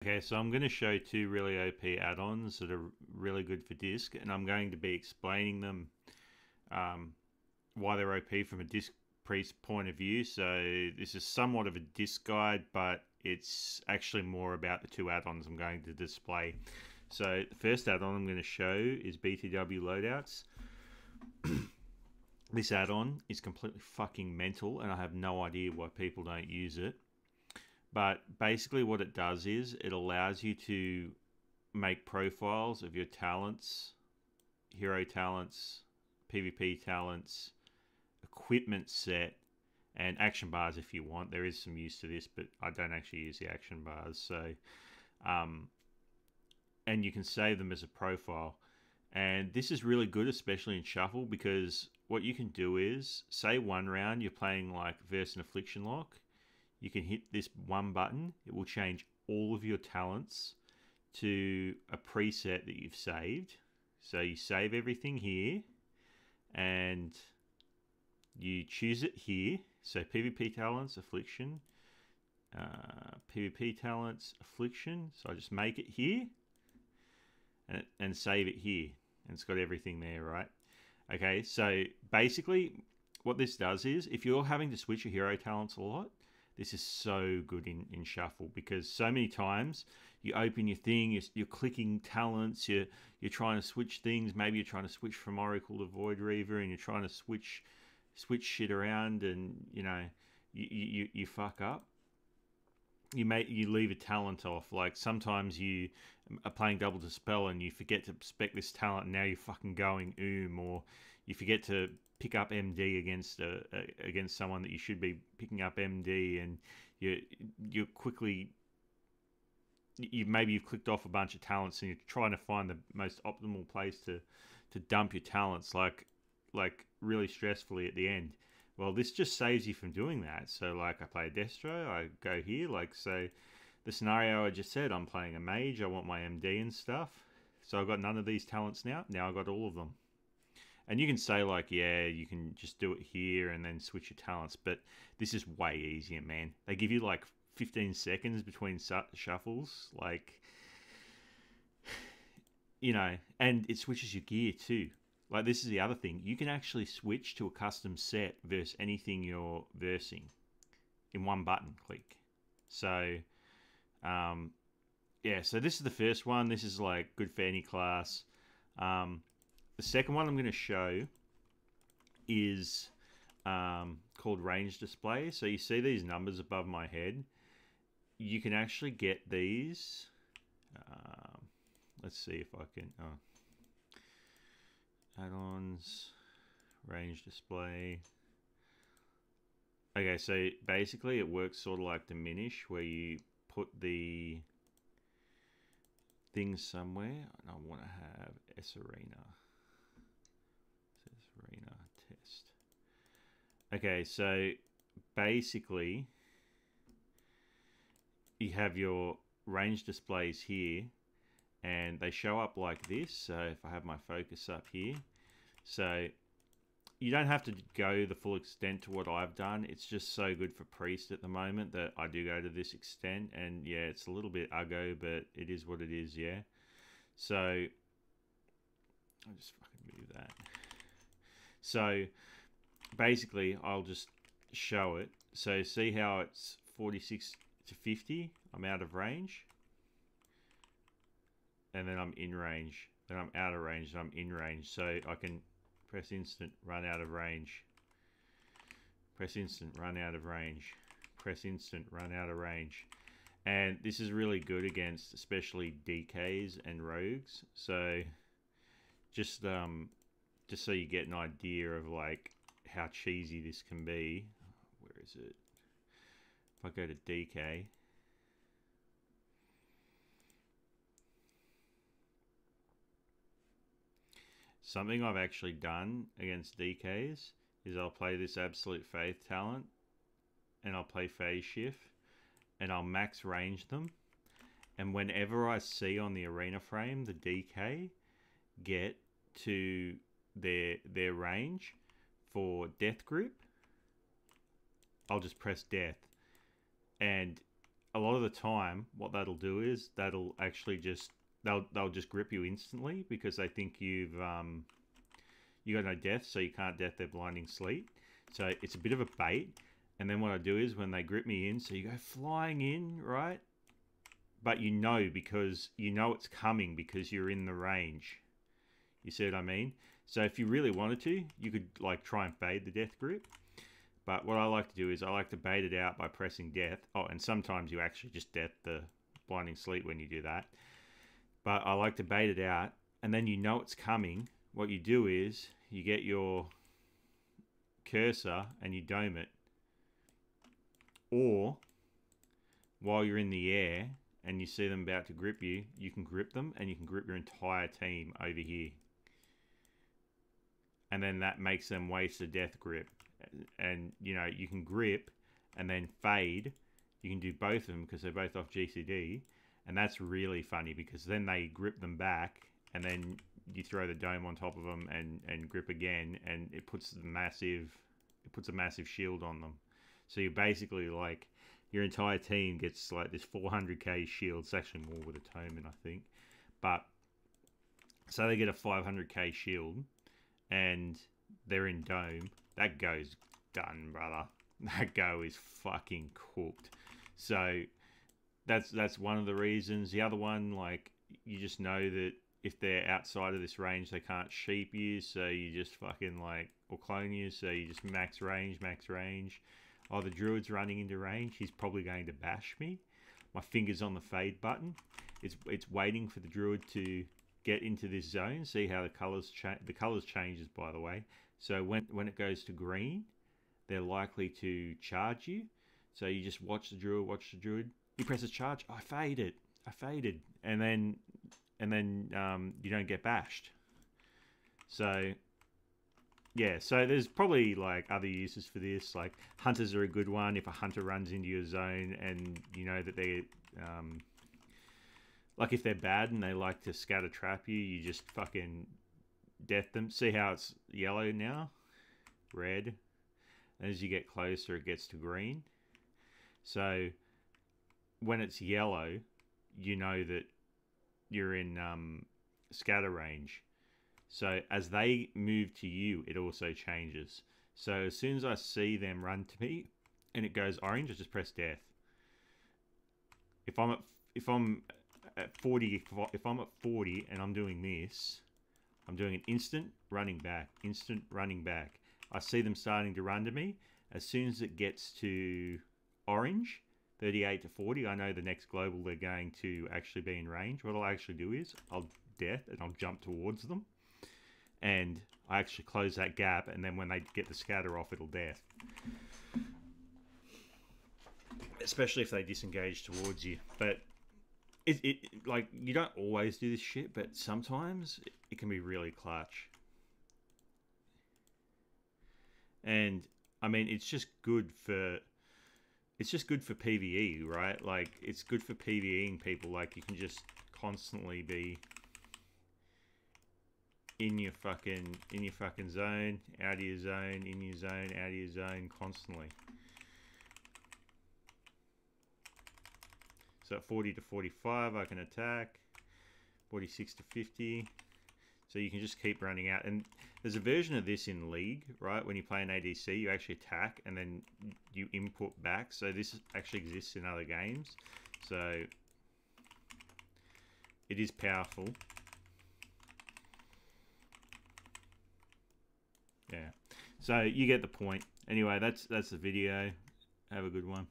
Okay, so I'm going to show two really OP add-ons that are really good for disc, and I'm going to be explaining them, why they're OP from a disc priest point of view. So this is somewhat of a disc guide, but it's actually more about the two add-ons I'm going to display. So the first add-on I'm going to show is BTW Loadouts. This add-on is completely fucking mental, and I have no idea why people don't use it. But basically what it does is it allows you to make profiles of your talents, hero talents, PvP talents, equipment set, and action bars if you want. There is some use to this, but I don't actually use the action bars. So, and you can save them as a profile. And this is really good, especially in Shuffle, because what you can do is, say one round you're playing like Verse and Affliction Lock, you can hit this one button, it will change all of your talents to a preset that you've saved. So you save everything here and you choose it here. So PvP talents, Affliction, PvP talents, Affliction. So I just make it here and save it here. And it's got everything there, right? Okay, so basically what this does is, if you're having to switch your hero talents a lot, this is so good in Shuffle, because so many times you open your thing, you're clicking talents, you're trying to switch things. Maybe you're trying to switch from Oracle to Void Reaver, and you're trying to switch shit around, and you know you fuck up. You leave a talent off. Like sometimes you are playing Double Dispel and you forget to spec this talent, and now you're fucking going or you forget to pick up MD against someone that you should be picking up MD, and you quickly maybe you've clicked off a bunch of talents and you're trying to find the most optimal place to dump your talents, like really stressfully at the end. Well, this just saves you from doing that. So like I play a Destro, I go here, like so the scenario I just said, I'm playing a mage, I want my MD and stuff. So I've got none of these talents now. Now I've got all of them. And you can say like, yeah, you can just do it here and then switch your talents. But this is way easier, man. They give you like 15 seconds between shuffles. Like, you know, and it switches your gear too. Like, this is the other thing. You can actually switch to a custom set versus anything you're versing in one button click. So, yeah, so this is the first one. This is like good for any class. The second one I'm going to show is called Range Display. So you see these numbers above my head. You can actually get these. Let's see if I can. Add-ons, Range Display. Okay, so basically it works sort of like Diminish, where you put the things somewhere. And I want to have S-Arena. Arena test. Okay, so basically you have your range displays here, and they show up like this. So if I have my focus up here, so you don't have to go the full extent to what I've done. It's just so good for Priest at the moment that I do go to this extent. And yeah, it's a little bit uggo, but it is what it is, yeah. So I'll just fucking move that. So basically I'll just show it. So see how it's 46 to 50, I'm out of range, and then I'm in range, then I'm out of range, and I'm in range. So I can press instant, run out of range, press instant, run out of range, press instant, run out of range. And this is really good against especially DKs and rogues. So just so you get an idea of like how cheesy this can be. Where is it? If I go to DK, something I've actually done against DKs is I'll play this Absolute Faith talent and I'll play Phase Shift and I'll max range them, and whenever I see on the arena frame the DK get to their range for death grip, I'll just press death, and a lot of the time, what that'll do is that'll actually just they'll just grip you instantly because they think you got no death, so you can't death their blinding sleet. So it's a bit of a bait. And then what I do is when they grip me in, so you go flying in, right? But you know, because you know it's coming because you're in the range. You see what I mean? So if you really wanted to, you could like try and fade the death grip. But what I like to do is I like to bait it out by pressing death. Oh, and sometimes you actually just death the blinding sleet when you do that. But I like to bait it out, and then you know it's coming. What you do is you get your cursor and you dome it. Or while you're in the air and you see them about to grip you, you can grip them and you can grip your entire team over here. And then that makes them waste a death grip. And you know, you can grip and then fade. You can do both of them because they're both off GCD. And that's really funny because then they grip them back and then you throw the dome on top of them and grip again, and it puts a massive shield on them. So you basically like your entire team gets like this 400k shield. It's actually more with a Toman, I think. But so they get a 500k shield and they're in dome. That go's done, brother. That go is fucking cooked. So that's one of the reasons. The other one, like, you just know that if they're outside of this range, they can't sheep you, so you just fucking like, or clone you, so you just max range. Oh, the druid's running into range. He's probably going to bash me. My finger's on the fade button. It's waiting for the druid to get into this zone. See how the colors change. The colors changes, by the way. So when it goes to green, they're likely to charge you. So you just watch the druid. He presses charge. I faded. And then you don't get bashed. So yeah, so there's probably like other uses for this. Like hunters are a good one. If a hunter runs into your zone and you know that they like if they're bad and they like to scatter trap you, you just fucking death them. See how it's yellow now? Red. As you get closer, it gets to green. So when it's yellow, you know that you're in scatter range. So as they move to you, it also changes. So as soon as I see them run to me and it goes orange, I just press death. If I'm at 40 and I'm doing this, I'm doing an instant running back. I see them starting to run to me. As soon as it gets to orange, 38 to 40, I know the next global they're going to actually be in range. What I'll actually do is I'll death and I'll jump towards them. And I actually close that gap, and then when they get the scatter off, it'll death. Especially if they disengage towards you. But it like, you don't always do this shit, but sometimes it can be really clutch. And I mean, it's just good for PvE, right? Like, it's good for PvEing people. Like, you can just constantly be in your fucking zone, out of your zone, in your zone, out of your zone, constantly. So at 40 to 45, I can attack. 46 to 50. So you can just keep running out. And there's a version of this in League, right? When you play an ADC, you actually attack and then you input back. So this actually exists in other games. So it is powerful. Yeah. So you get the point. Anyway, that's the video. Have a good one.